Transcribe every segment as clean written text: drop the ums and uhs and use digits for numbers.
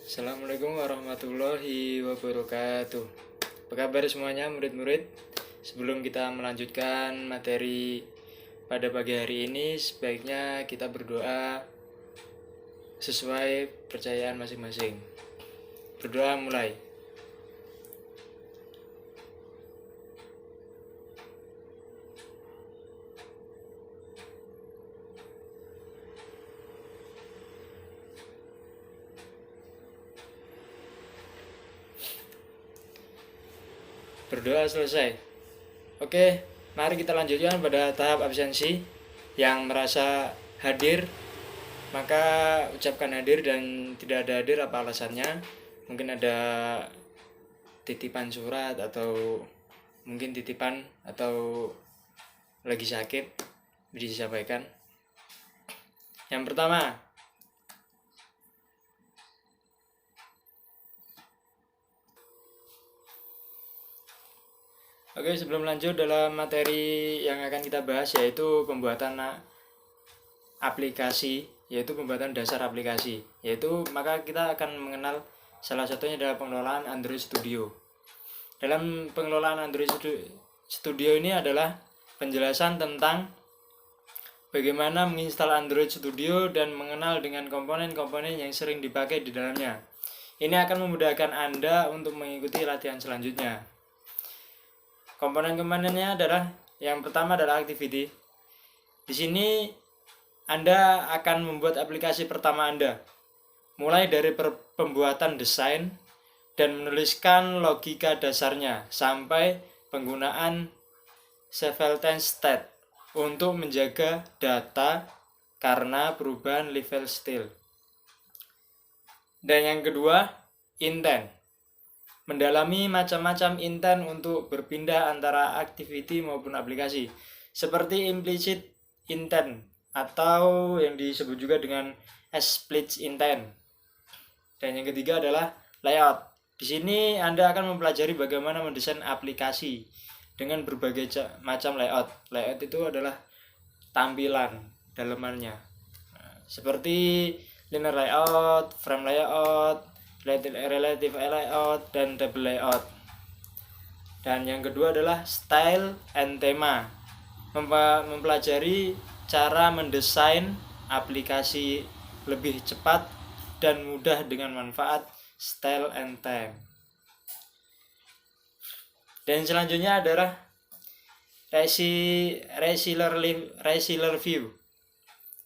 Assalamualaikum warahmatullahi wabarakatuh. Apa kabar semuanya murid-murid? Sebelum kita melanjutkan materi pada pagi hari ini, sebaiknya kita berdoa sesuai percayaan masing-masing. Berdoa mulai. Berdoa selesai. Oke, mari kita lanjutkan pada tahap absensi. Yang merasa hadir, maka ucapkan hadir, dan tidak ada hadir apa alasannya. Mungkin ada titipan surat atau mungkin titipan atau lagi sakit, bisa disampaikan. Yang pertama, oke, sebelum lanjut dalam materi yang akan kita bahas, yaitu pembuatan aplikasi, yaitu pembuatan dasar aplikasi, maka kita akan mengenal salah satunya adalah pengelolaan Android Studio. Dalam pengelolaan Android Studio ini adalah penjelasan tentang bagaimana menginstal Android Studio dan mengenal dengan komponen-komponen yang sering dipakai di dalamnya. Ini akan memudahkan Anda untuk mengikuti latihan selanjutnya. Komponen-komponennya adalah, yang pertama adalah activity. Di sini Anda akan membuat aplikasi pertama Anda, mulai dari pembuatan desain dan menuliskan logika dasarnya sampai penggunaan surveillance state untuk menjaga data karena perubahan level style. Dan yang kedua, intent. Mendalami macam-macam intent untuk berpindah antara activity maupun aplikasi, seperti implicit intent atau yang disebut juga dengan explicit intent. Dan yang ketiga adalah layout. Di sini Anda akan mempelajari bagaimana mendesain aplikasi dengan berbagai macam layout. Layout itu adalah tampilan dalamannya, seperti linear layout, frame layout, relative layout, dan table layout. Dan yang kedua adalah style and theme. Mempelajari cara mendesain aplikasi lebih cepat dan mudah dengan manfaat style and theme. Dan selanjutnya adalah Resilier View.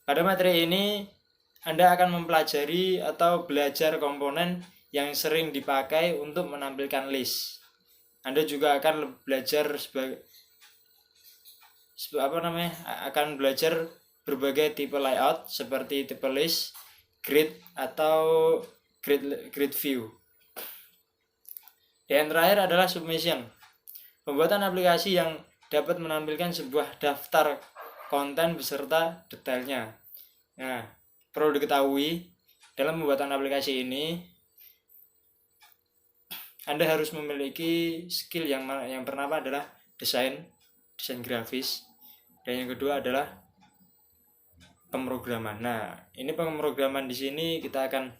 Pada materi ini Anda akan mempelajari atau belajar komponen yang sering dipakai untuk menampilkan list. Anda juga akan belajar akan belajar berbagai tipe layout seperti tipe list, grid, atau grid view. Dan terakhir adalah submission. Pembuatan aplikasi yang dapat menampilkan sebuah daftar konten beserta detailnya. Nah, perlu diketahui, dalam pembuatan aplikasi ini Anda harus memiliki skill yang pertama adalah desain grafis, dan yang kedua adalah pemrograman. Nah, ini pemrograman di sini kita akan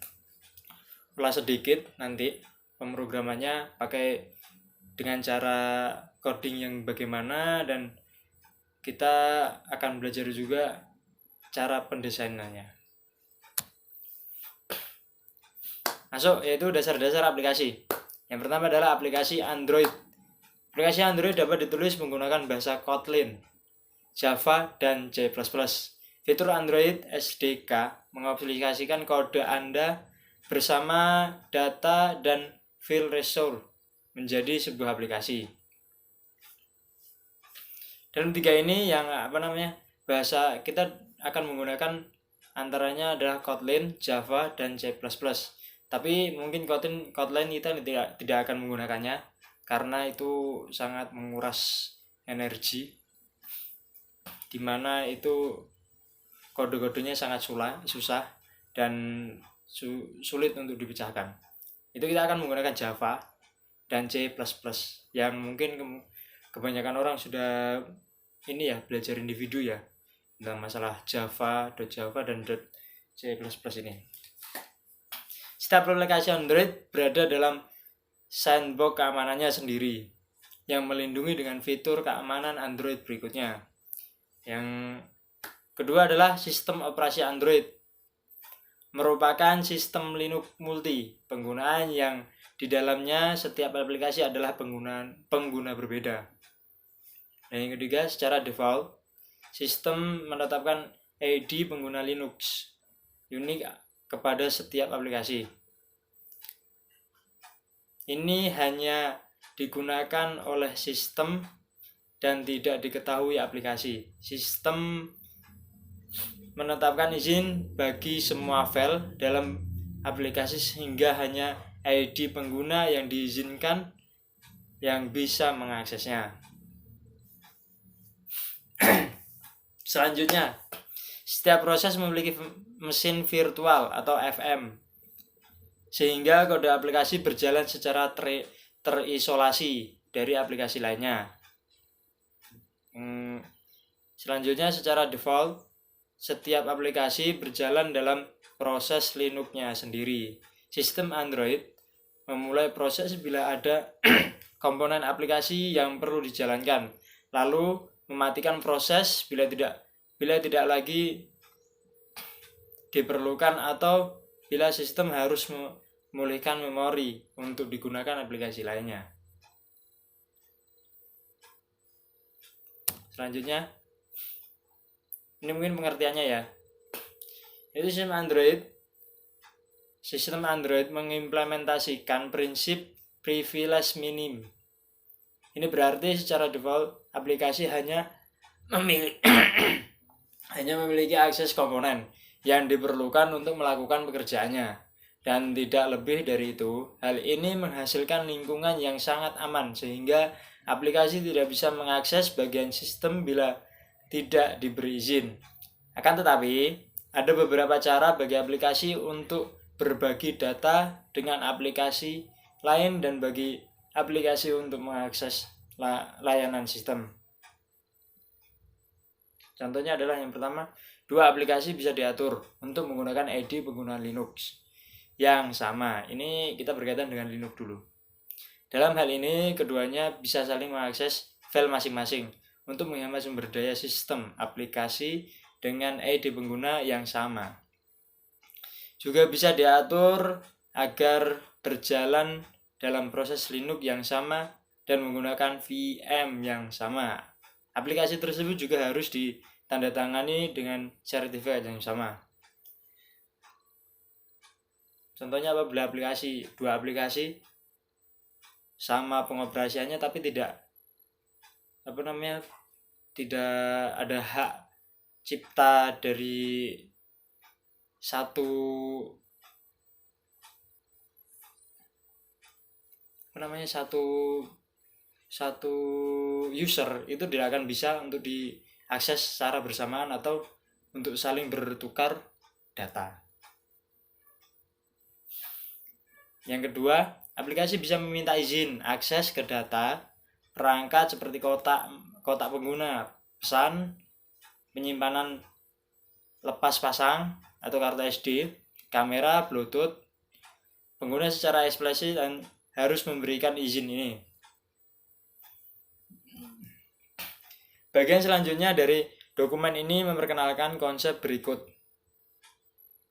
ulas sedikit nanti. Pemrogramannya pakai dengan cara coding yang bagaimana, dan kita akan belajar juga cara pendesainannya. Masuk, yaitu dasar-dasar aplikasi. Yang pertama adalah aplikasi Android. Aplikasi Android dapat ditulis menggunakan bahasa Kotlin, Java, dan C++. Fitur Android SDK mengaplikasikan kode Anda bersama data dan file resource menjadi sebuah aplikasi. Dalam tiga ini bahasa kita akan menggunakan antaranya adalah Kotlin, Java, dan C++. Tapi mungkin Kotlin kita tidak akan menggunakannya karena itu sangat menguras energi, dimana itu kode-kodenya sangat susah dan sulit untuk dipecahkan. Itu kita akan menggunakan Java dan C++, yang mungkin kebanyakan orang sudah belajar individu ya tentang masalah Java, .java, dan .c++ ini. Setiap aplikasi Android berada dalam sandbox keamanannya sendiri yang melindungi dengan fitur keamanan Android berikutnya. Yang kedua adalah sistem operasi Android. Merupakan sistem Linux multi penggunaan yang di dalamnya setiap aplikasi adalah pengguna berbeda. Dan yang ketiga, secara default, sistem menetapkan ID pengguna Linux unik kepada setiap aplikasi. Ini hanya digunakan oleh sistem dan tidak diketahui aplikasi. Sistem menetapkan izin bagi semua file dalam aplikasi sehingga hanya ID pengguna yang diizinkan yang bisa mengaksesnya. Selanjutnya, setiap proses memiliki mesin virtual atau FM, sehingga kode aplikasi berjalan secara terisolasi dari aplikasi lainnya. Selanjutnya, secara default, setiap aplikasi berjalan dalam proses Linux-nya sendiri. Sistem Android memulai proses bila ada komponen aplikasi yang perlu dijalankan, lalu mematikan proses bila tidak lagi diperlukan atau bila sistem harus memulihkan memori untuk digunakan aplikasi lainnya. Selanjutnya, ini mungkin pengertiannya ya. Itu sistem Android mengimplementasikan prinsip privilege minim. Ini berarti secara default aplikasi hanya memiliki akses komponen yang diperlukan untuk melakukan pekerjaannya dan tidak lebih dari itu. Hal ini menghasilkan lingkungan yang sangat aman sehingga aplikasi tidak bisa mengakses bagian sistem bila tidak diberi izin. Akan tetapi, ada beberapa cara bagi aplikasi untuk berbagi data dengan aplikasi lain dan bagi aplikasi untuk mengakses layanan sistem. Contohnya adalah yang pertama, dua aplikasi bisa diatur untuk menggunakan ID pengguna Linux yang sama. Ini kita berkaitan dengan Linux dulu. Dalam hal ini, keduanya bisa saling mengakses file masing-masing untuk menghemat sumber daya sistem aplikasi dengan ID pengguna yang sama. Juga bisa diatur agar berjalan dalam proses Linux yang sama dan menggunakan VM yang sama. Aplikasi tersebut juga harus ditandatangani dengan sertifikat yang sama. Contohnya apabila dua aplikasi sama pengoperasiannya tapi tidak ada hak cipta dari satu user, itu tidak akan bisa untuk diakses secara bersamaan atau untuk saling bertukar data. Yang kedua, aplikasi bisa meminta izin akses ke data perangkat seperti kotak pengguna, pesan, penyimpanan lepas pasang atau kartu SD, kamera, Bluetooth. Pengguna secara eksplisit dan harus memberikan izin ini. Bagian selanjutnya dari dokumen ini memperkenalkan konsep berikut,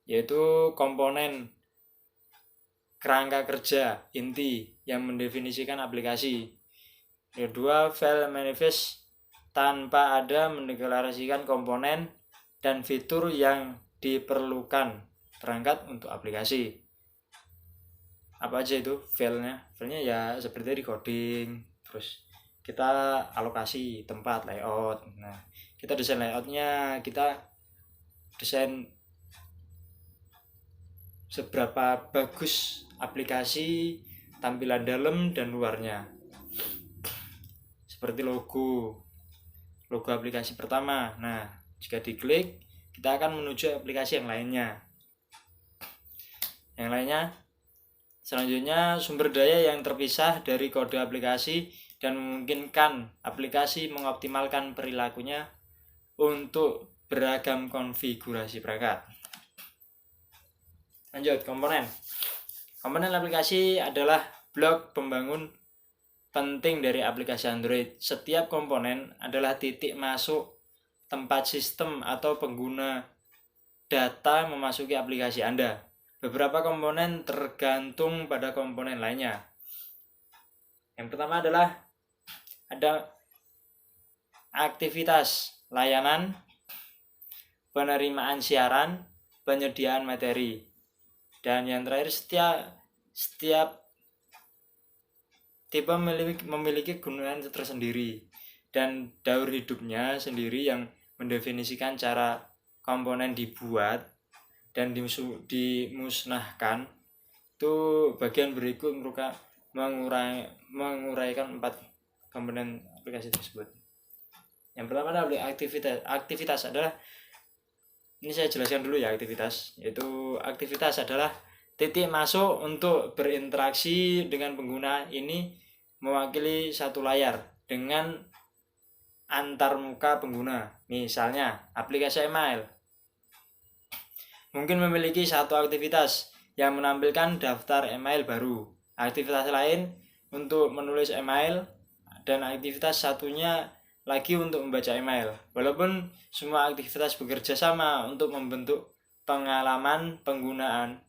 yaitu komponen kerangka kerja inti yang mendefinisikan aplikasi. Kedua, file manifest tanpa ada mendeklarasikan komponen dan fitur yang diperlukan perangkat untuk aplikasi. Apa aja itu filenya? Filenya ya seperti decoding, terus kita alokasi tempat, layout. Nah, kita desain layoutnya, kita desain seberapa bagus aplikasi, tampilan dalam dan luarnya. Seperti logo aplikasi pertama. Nah, jika diklik, kita akan menuju aplikasi yang lainnya. Selanjutnya, sumber daya yang terpisah dari kode aplikasi dan memungkinkan aplikasi mengoptimalkan perilakunya untuk beragam konfigurasi perangkat. Lanjut, komponen. Komponen aplikasi adalah blok pembangun penting dari aplikasi Android. Setiap komponen adalah titik masuk tempat sistem atau pengguna data memasuki aplikasi Anda. Beberapa komponen tergantung pada komponen lainnya. Yang pertama adalah ada aktivitas layanan, penerimaan siaran, penyediaan materi. Dan yang terakhir, setiap tipe memiliki kegunaan tersendiri dan daur hidupnya sendiri yang mendefinisikan cara komponen dibuat dan dimusnahkan. Itu bagian berikut menguraikan 4 komponen aplikasi tersebut. Yang pertama adalah aktivitas adalah, ini saya jelaskan dulu ya, aktivitas. Yaitu aktivitas adalah titik masuk untuk berinteraksi dengan pengguna. Ini mewakili satu layar dengan antar muka pengguna. Misalnya aplikasi email mungkin memiliki satu aktivitas yang menampilkan daftar email baru. Aktivitas lain untuk menulis email, dan aktivitas satunya lagi untuk membaca email. Walaupun semua aktivitas bekerja sama untuk membentuk pengalaman penggunaan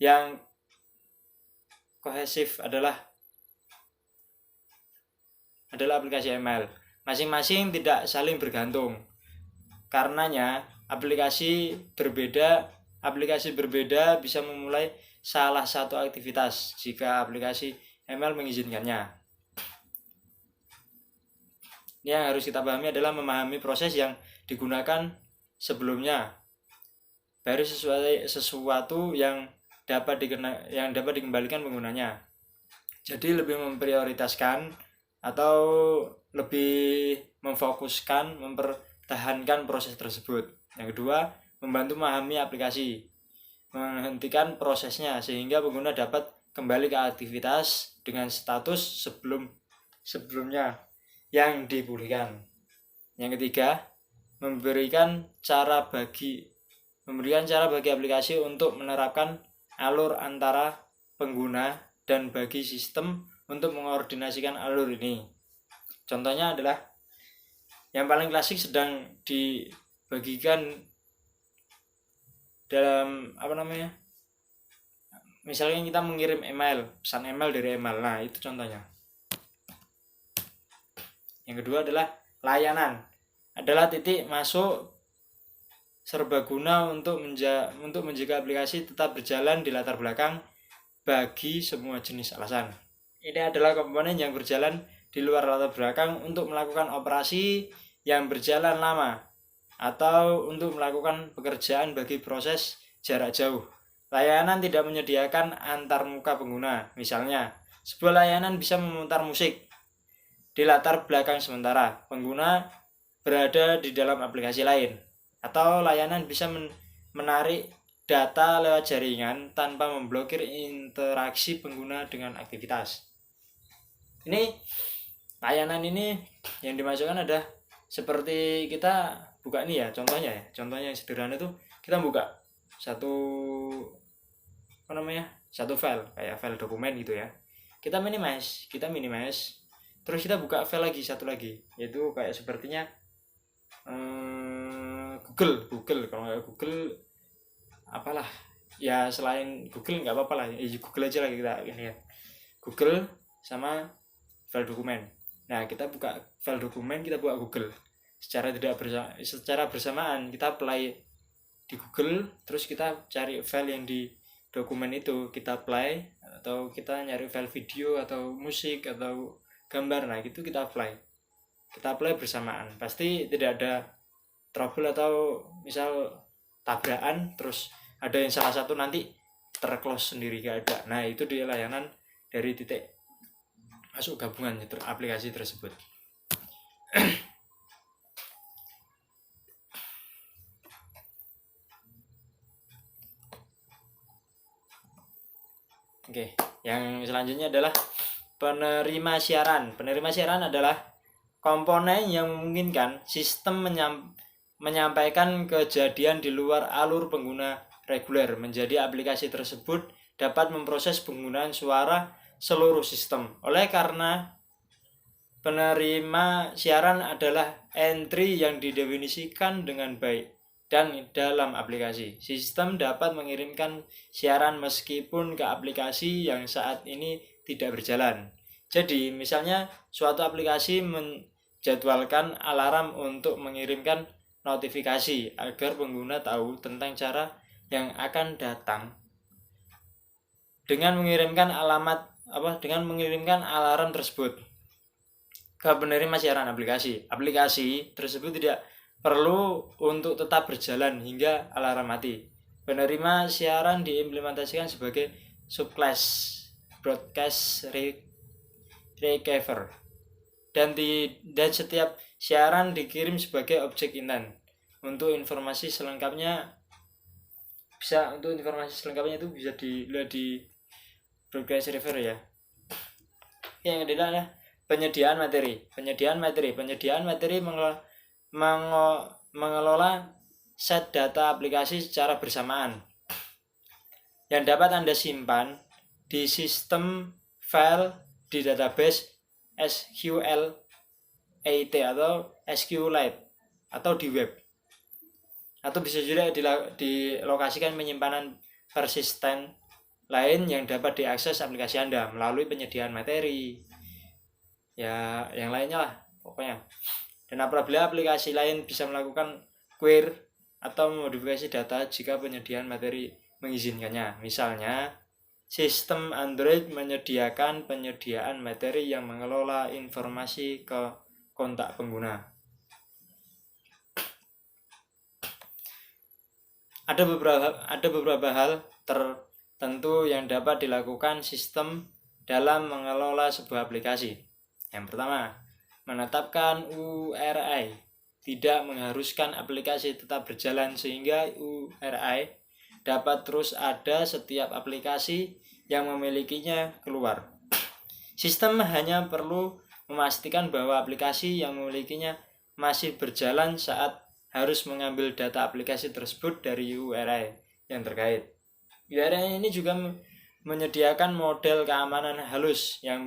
yang kohesif adalah aplikasi email. Masing-masing tidak saling bergantung. Karenanya aplikasi berbeda bisa memulai salah satu aktivitas jika aplikasi email mengizinkannya. Yang harus kita pahami adalah memahami proses yang digunakan sebelumnya, baru sesuatu yang dapat dikembalikan penggunanya. Jadi lebih memprioritaskan atau lebih memfokuskan mempertahankan proses tersebut. Yang kedua, membantu memahami aplikasi, menghentikan prosesnya sehingga pengguna dapat kembali ke aktivitas dengan status sebelumnya yang dipulihkan. Yang ketiga, memberikan cara bagi aplikasi untuk menerapkan alur antara pengguna dan bagi sistem untuk mengkoordinasikan alur ini. Contohnya adalah yang paling klasik sedang dibagikan dalam misalnya kita mengirim pesan email dari email. Nah, itu contohnya. Yang kedua adalah layanan, adalah titik masuk serbaguna untuk menjaga aplikasi tetap berjalan di latar belakang bagi semua jenis alasan. Ini adalah komponen yang berjalan di luar latar belakang untuk melakukan operasi yang berjalan lama atau untuk melakukan pekerjaan bagi proses jarak jauh. Layanan tidak menyediakan antar muka pengguna. Misalnya, sebuah layanan bisa memutar musik di latar belakang sementara pengguna berada di dalam aplikasi lain, atau layanan bisa menarik data lewat jaringan tanpa memblokir interaksi pengguna dengan aktivitas. Ini layanan ini yang dimasukkan ada seperti kita buka ini ya, contohnya yang sederhana itu kita buka satu file kayak file dokumen gitu ya. Kita minimize, terus kita buka file lagi, satu lagi, yaitu kayak sepertinya Google. Kalau nggak Google apalah ya, selain Google nggak apa-apa lah, Google aja lah kita ini ya, Google sama file dokumen. Nah, kita buka file dokumen, kita buka Google secara bersamaan kita apply di Google, terus kita cari file yang di dokumen itu, kita apply, atau kita nyari file video atau musik atau gambar. Nah, itu kita apply bersamaan, pasti tidak ada trouble atau misal tabrakan terus ada yang salah satu nanti terclose sendiri, gak ada. Nah, itu dia layanan dari titik masuk gabungan aplikasi tersebut. Oke, yang selanjutnya adalah penerima siaran. Penerima siaran adalah komponen yang memungkinkan sistem menyampaikan kejadian di luar alur pengguna reguler. Menjadi aplikasi tersebut dapat memproses penggunaan suara seluruh sistem. Oleh karena penerima siaran adalah entry yang didefinisikan dengan baik dan dalam aplikasi. Sistem dapat mengirimkan siaran meskipun ke aplikasi yang saat ini tidak berjalan. Jadi, misalnya suatu aplikasi menjadwalkan alarm untuk mengirimkan notifikasi agar pengguna tahu tentang cara yang akan datang dengan mengirimkan alarm tersebut ke penerima siaran aplikasi. Aplikasi tersebut tidak perlu untuk tetap berjalan hingga alarm mati. Penerima siaran diimplementasikan sebagai subclass broadcast receiver dan setiap siaran dikirim sebagai objek intent. Untuk informasi selengkapnya itu bisa dilihat di broadcast receiver ya. Yang kedua adalah penyediaan materi mengelola set data aplikasi secara bersamaan yang dapat Anda simpan di sistem file di database SQLite atau SQLite atau di web, atau bisa juga dilokasikan penyimpanan persisten lain yang dapat diakses aplikasi Anda melalui penyediaan materi ya, yang lainnya lah pokoknya. Dan apabila aplikasi lain bisa melakukan query atau modifikasi data jika penyediaan materi mengizinkannya. Misalnya, sistem Android menyediakan penyediaan materi yang mengelola informasi ke kontak pengguna. Ada beberapa hal tertentu yang dapat dilakukan sistem dalam mengelola sebuah aplikasi. Yang pertama, menetapkan URI. Tidak mengharuskan aplikasi tetap berjalan sehingga URI dapat terus ada setiap aplikasi yang memilikinya keluar. Sistem hanya perlu memastikan bahwa aplikasi yang memilikinya masih berjalan saat harus mengambil data aplikasi tersebut dari URI yang terkait. URI ini juga menyediakan model keamanan halus yang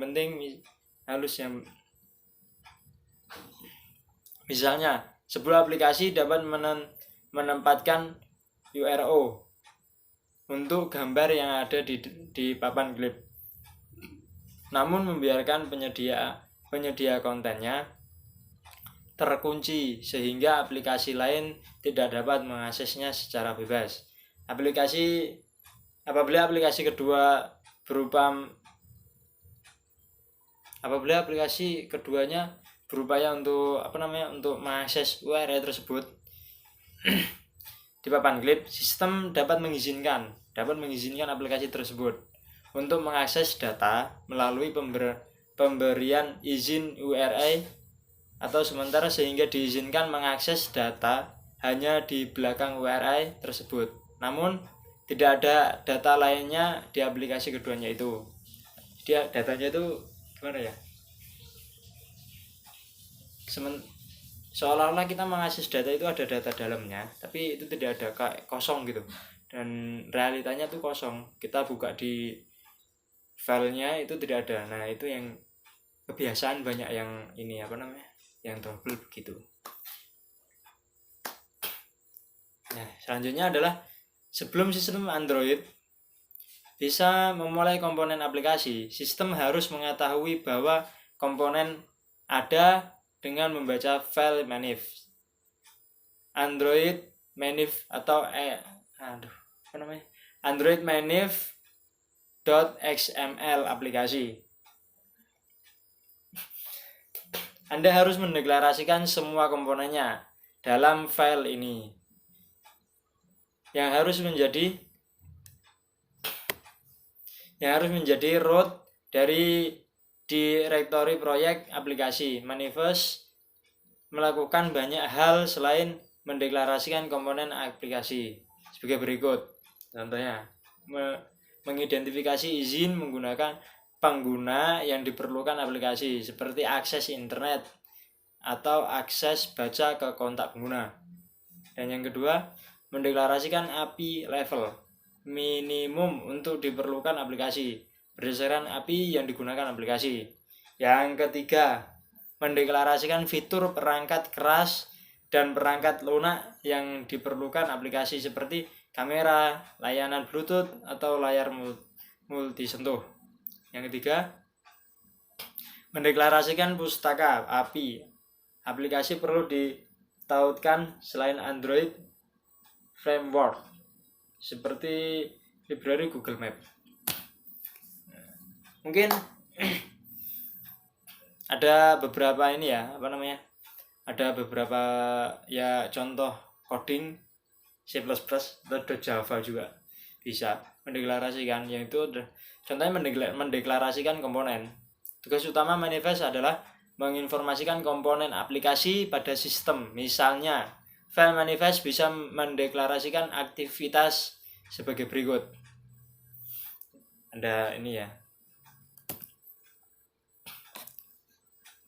misalnya sebuah aplikasi dapat menempatkan URO untuk gambar yang ada di papan klip, namun membiarkan penyedia kontennya terkunci sehingga aplikasi lain tidak dapat mengaksesnya secara bebas. Apabila aplikasi keduanya berupaya untuk mengakses URL tersebut di papan klip, sistem dapat mengizinkan aplikasi tersebut untuk mengakses data melalui pemberian izin URI atau sementara sehingga diizinkan mengakses data hanya di belakang URI tersebut. Namun tidak ada data lainnya di aplikasi keduanya itu. Dia datanya itu gimana ya? Seolah-olah kita mengakses data itu ada data dalamnya, tapi itu tidak ada, kayak kosong gitu. Dan realitanya tuh kosong. Kita buka di filenya itu tidak ada. Nah, itu yang kebiasaan banyak yang yang trouble begitu. Nah, selanjutnya adalah sebelum sistem Android bisa memulai komponen aplikasi, sistem harus mengetahui bahwa komponen ada dengan membaca file manif. Android manif atau Android manif.xml aplikasi. Anda harus mendeklarasikan semua komponennya dalam file ini yang harus menjadi root dari direktori proyek aplikasi. Manifest melakukan banyak hal selain mendeklarasikan komponen aplikasi sebagai berikut. Contohnya, mengidentifikasi izin menggunakan pengguna yang diperlukan aplikasi seperti akses internet atau akses baca ke kontak pengguna. Dan yang kedua, mendeklarasikan API level minimum untuk diperlukan aplikasi berdasarkan API yang digunakan aplikasi. Yang ketiga, mendeklarasikan fitur perangkat keras dan perangkat lunak yang diperlukan aplikasi seperti kamera, layanan Bluetooth, atau layar multi sentuh. Yang ketiga, mendeklarasikan pustaka API. Aplikasi perlu ditautkan selain Android framework seperti library Google Map. Mungkin ada beberapa ini ya, ada beberapa ya contoh coding C++ atau Java juga bisa mendeklarasikan, yaitu contohnya mendeklarasikan komponen. Tugas utama manifest adalah menginformasikan komponen aplikasi pada sistem. Misalnya, file manifest bisa mendeklarasikan aktivitas sebagai berikut. Ada ini ya.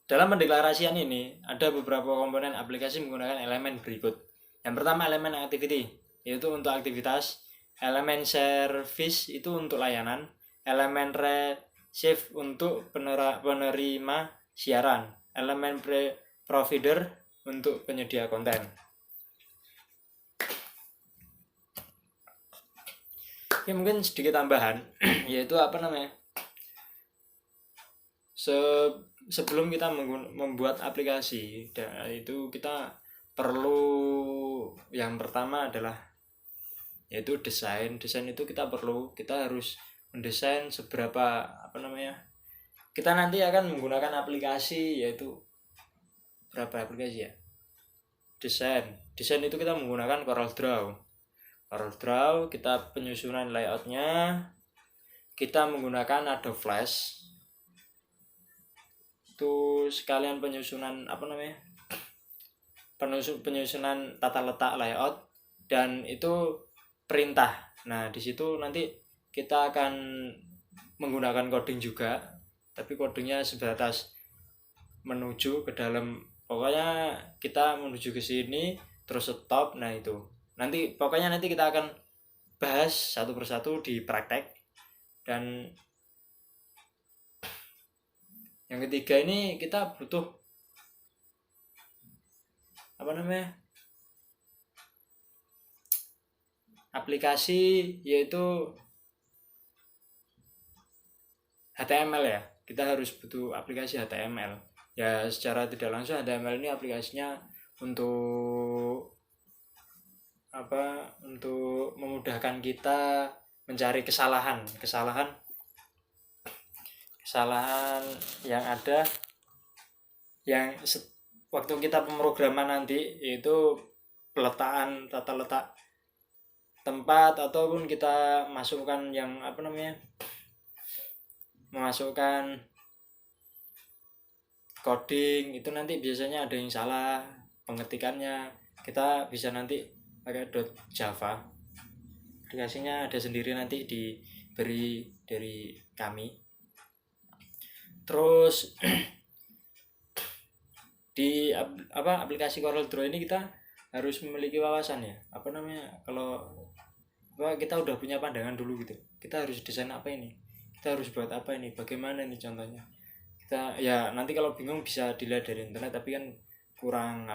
Dalam pendeklarasian ini, ada beberapa komponen aplikasi menggunakan elemen berikut. Yang pertama, elemen activity, yaitu untuk aktivitas. Elemen service itu untuk layanan. Elemen receive untuk penerima siaran. Elemen provider untuk penyedia konten. Oke, mungkin sedikit tambahan yaitu sebelum kita membuat aplikasi, itu kita perlu, yang pertama adalah yaitu desain itu kita harus mendesain seberapa kita nanti akan menggunakan aplikasi, yaitu berapa aplikasi ya. Desain itu kita menggunakan CorelDRAW, kita penyusunan layoutnya kita menggunakan Adobe Flash, itu sekalian penyusunan penyusunan tata letak layout, dan itu perintah. Nah, di situ nanti kita akan menggunakan coding juga, tapi codingnya sebatas menuju ke dalam, pokoknya kita menuju ke sini terus stop. Nah, itu nanti kita akan bahas satu persatu di praktek. Dan yang ketiga ini kita butuh aplikasi, yaitu HTML ya. Kita harus butuh aplikasi HTML. Ya, secara tidak langsung HTML ini aplikasinya untuk untuk memudahkan kita mencari kesalahan yang ada yang waktu kita pemrograman nanti, yaitu tata letak tempat, ataupun kita masukkan memasukkan coding, itu nanti biasanya ada yang salah pengetikannya. Kita bisa nanti pakai .java, aplikasinya ada sendiri, nanti diberi dari kami. Terus di aplikasi CorelDRAW ini kita harus memiliki wawasan ya, kalau kita udah punya pandangan dulu gitu, kita harus desain apa ini, kita harus buat apa ini, bagaimana ini contohnya. Kita ya nanti kalau bingung bisa dilihat dari internet, tapi kan kurang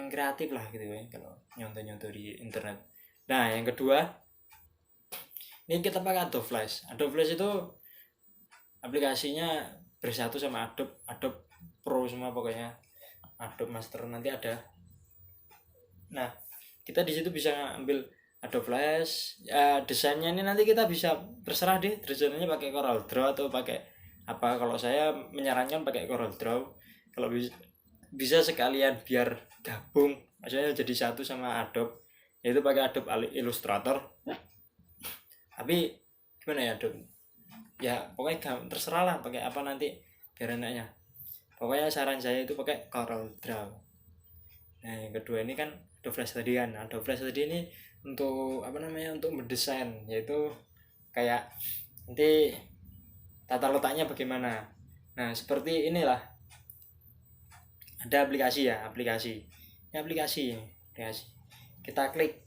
kreatif lah gitu ya kalau nyontoh di internet. Nah, yang kedua, ini kita pakai Adobe Flash. Adobe Flash itu aplikasinya bersatu sama Adobe Pro semua, pokoknya Adobe Master nanti ada. Nah, kita di situ bisa ambil Adobe Flash. Desainnya ini nanti kita bisa terserah deh, desainnya pakai CorelDRAW atau pakai apa. Kalau saya menyarankan pakai CorelDRAW, kalau bisa sekalian biar gabung, maksudnya jadi satu sama Adobe, yaitu pakai Adobe Illustrator. Tapi gimana ya Adobe? Ya pokoknya terserah lah pakai apa nanti biar enaknya. Pokoknya saran saya itu pakai CorelDRAW. Nah, yang kedua ini kan Adobe Flash tadi kan. Adobe Flash tadi ini untuk untuk mendesain, yaitu kayak nanti tata letaknya bagaimana. Nah, seperti inilah, ada aplikasi Ini aplikasi. Kita klik.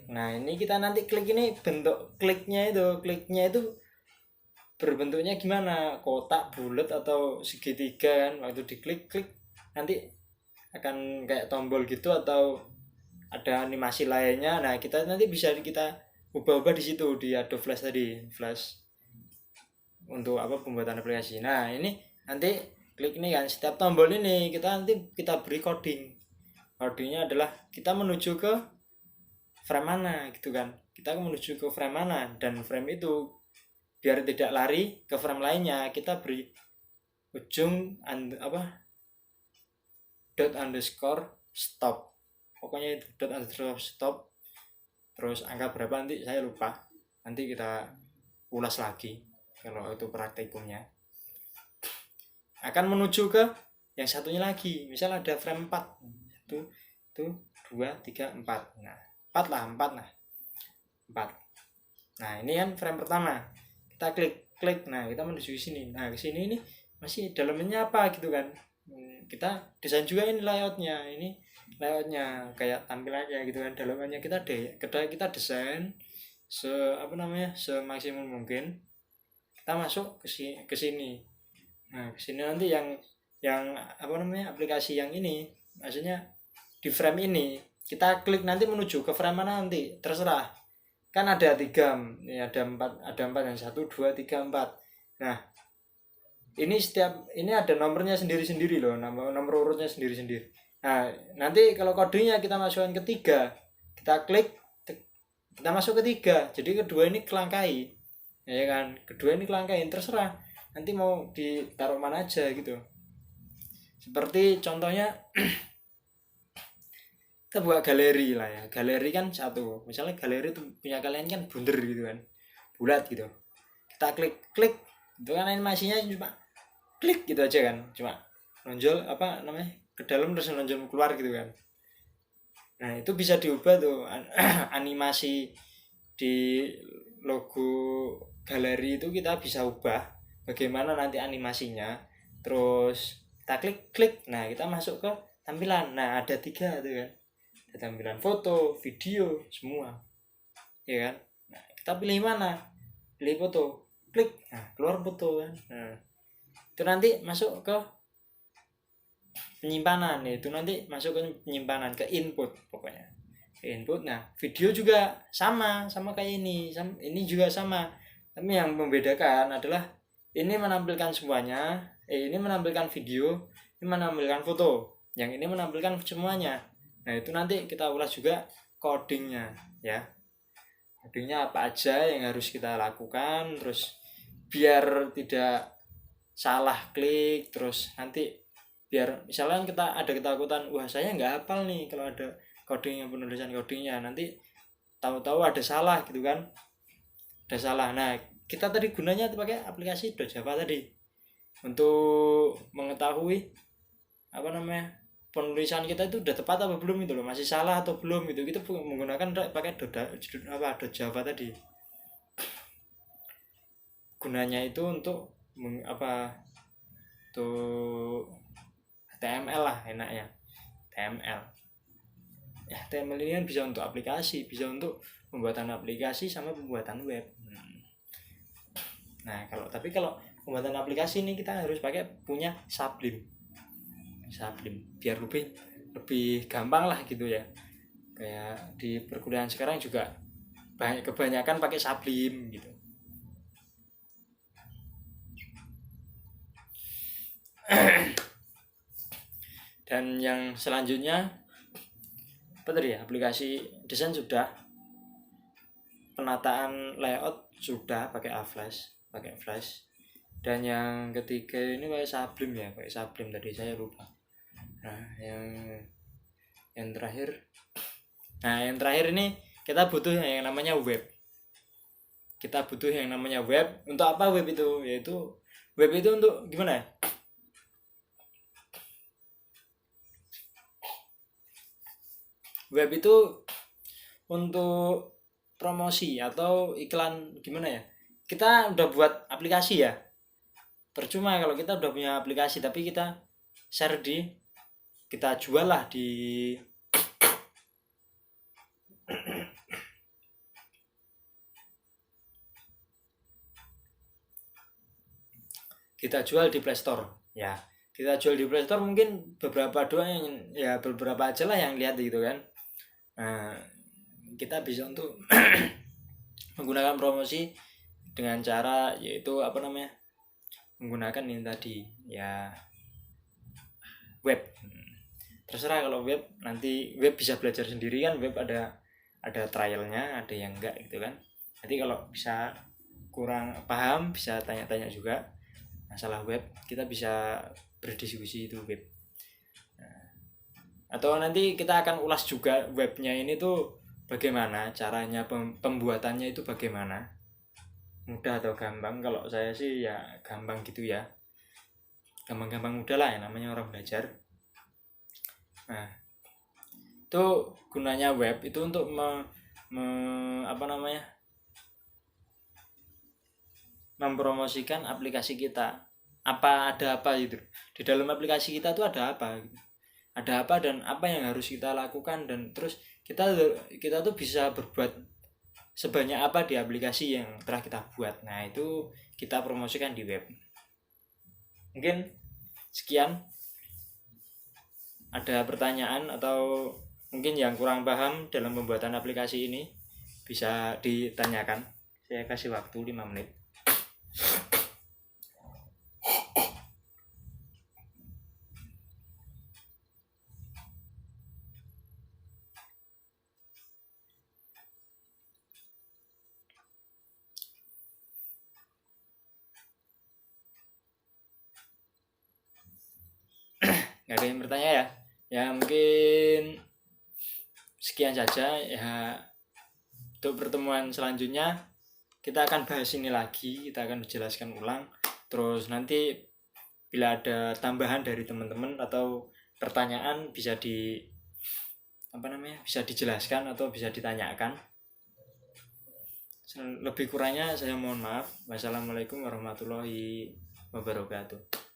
Nah, ini kita nanti klik ini bentuk kliknya itu berbentuknya gimana? Kotak, bulat atau segitiga kan? Waktu diklik nanti akan kayak tombol gitu atau ada animasi lainnya. Nah, kita nanti bisa kita ubah-ubah di situ di Adobe Flash tadi, Flash untuk pembuatan aplikasi. Nah, ini nanti klik ini kan, setiap tombol ini kita beri codingnya adalah kita menuju ke frame mana gitu kan, kita menuju ke frame mana, dan frame itu biar tidak lari ke frame lainnya kita beri ujung dot underscore stop, pokoknya itu dot underscore stop, terus angka berapa nanti saya lupa, nanti kita ulas lagi kalau itu praktikumnya. Akan menuju ke yang satunya lagi, misal ada frame 4 1 2 3 4, nah 4 lah. Nah, ini kan frame pertama, kita klik, nah kita menuju ke sini. Nah, ke sini ini masih dalamnya apa gitu kan, kita desain juga ini layoutnya kayak tampilannya gitu kan, dalamannya kita desain semaksimum mungkin. Kita masuk ke sini. Nah, ke sini nanti yang aplikasi yang ini, maksudnya di frame ini kita klik nanti menuju ke frame mana nanti terserah. Kan ada 3, ada 4 yang 1 2 3 4. Nah, ini ada nomornya sendiri-sendiri loh, nomor urutnya sendiri-sendiri. Nah, nanti kalau kodenya kita masukkan ke 3, kita klik, kita masuk ke 3, jadi kedua ini kelangkai, ya kan, terserah nanti mau ditaruh mana aja gitu. Seperti contohnya kita buat galeri lah ya, galeri kan satu, misalnya galeri itu punya kalian kan bundar gitu kan, bulat gitu, kita klik itu kan animasinya cuma klik gitu aja kan, cuma nonjol ke dalam terus nonjol keluar gitu kan. Nah, itu bisa diubah tuh animasi di logo galeri itu kita bisa ubah bagaimana nanti animasinya. Terus kita klik, nah kita masuk ke tampilan. Nah, ada 3 tuh kan, ada tampilan foto, video, semua ya kan. Nah, kita pilih mana, pilih foto, klik, nah keluar foto kan. Nah, itu nanti masuk ke penyimpanan, itu nanti masuk ke penyimpanan, ke input pokoknya, ke input. Nah, video juga sama kayak ini juga sama, tapi yang membedakan adalah ini menampilkan semuanya, ini menampilkan video, ini menampilkan foto, yang ini menampilkan semuanya. Nah, itu nanti kita ulas juga codingnya ya, codingnya apa aja yang harus kita lakukan, terus biar tidak salah klik, terus nanti biar misalnya kita ada ketakutan, wah saya nggak hafal nih kalau ada codingnya, penulisan codingnya, nanti tahu-tahu ada salah gitu kan, ada salah. Nah, kita tadi gunanya pakai aplikasi .java tadi untuk mengetahui penulisan kita itu udah tepat apa belum itu loh, masih salah atau belum gitu. Kita menggunakan pakai .java tadi. Gunanya itu untuk tuh HTML lah enaknya, HTML. Ya, HTML ini kan bisa untuk aplikasi, bisa untuk pembuatan aplikasi sama pembuatan web. Nah, kalau pembuatan aplikasi ini kita harus punya Sublime biar lebih gampang lah gitu ya. Kayak di perkuliahan sekarang juga kebanyakan pakai Sublime gitu. Dan yang selanjutnya aplikasi desain sudah, penataan layout sudah pakai Flash, dan yang ketiga ini pakai Sublime tadi saya lupa. Nah, yang terakhir ini kita butuh yang namanya web. Untuk apa web itu? Yaitu web itu untuk gimana ya? Web itu untuk promosi atau iklan, gimana ya? Kita udah buat aplikasi ya, percuma kalau kita udah punya aplikasi tapi kita jual lah di kita jual di Play Store. Ya, kita jual di Play Store mungkin beberapa doang, ya beberapa aja lah yang lihat gitu kan. Nah, kita bisa untuk menggunakan promosi dengan cara yaitu menggunakan ini tadi ya, web. Terserah, kalau web nanti web bisa belajar sendiri kan, web ada trialnya, ada yang enggak gitu kan. Nanti kalau bisa kurang paham bisa tanya-tanya juga masalah web, kita bisa berdiskusi itu web. Atau nanti kita akan ulas juga webnya ini tuh bagaimana caranya, pembuatannya itu bagaimana, mudah atau gampang. Kalau saya sih ya gampang gitu ya, gampang-gampang mudah lah, ya namanya orang belajar. Nah, itu gunanya web itu untuk mempromosikan aplikasi kita. Ada apa gitu di dalam aplikasi kita tuh, ada apa dan apa yang harus kita lakukan, dan terus kita tuh bisa berbuat sebanyak apa di aplikasi yang telah kita buat. Nah, itu kita promosikan di web. Mungkin sekian. Ada pertanyaan atau mungkin yang kurang paham dalam pembuatan aplikasi ini bisa ditanyakan. Saya kasih waktu 5 menit. Nggak ada yang bertanya ya? Ya mungkin sekian saja ya. Untuk pertemuan selanjutnya kita akan bahas ini lagi, kita akan menjelaskan ulang. Terus nanti bila ada tambahan dari teman-teman atau pertanyaan bisa bisa dijelaskan atau bisa ditanyakan. Lebih kurangnya saya mohon maaf. Wassalamualaikum warahmatullahi wabarakatuh.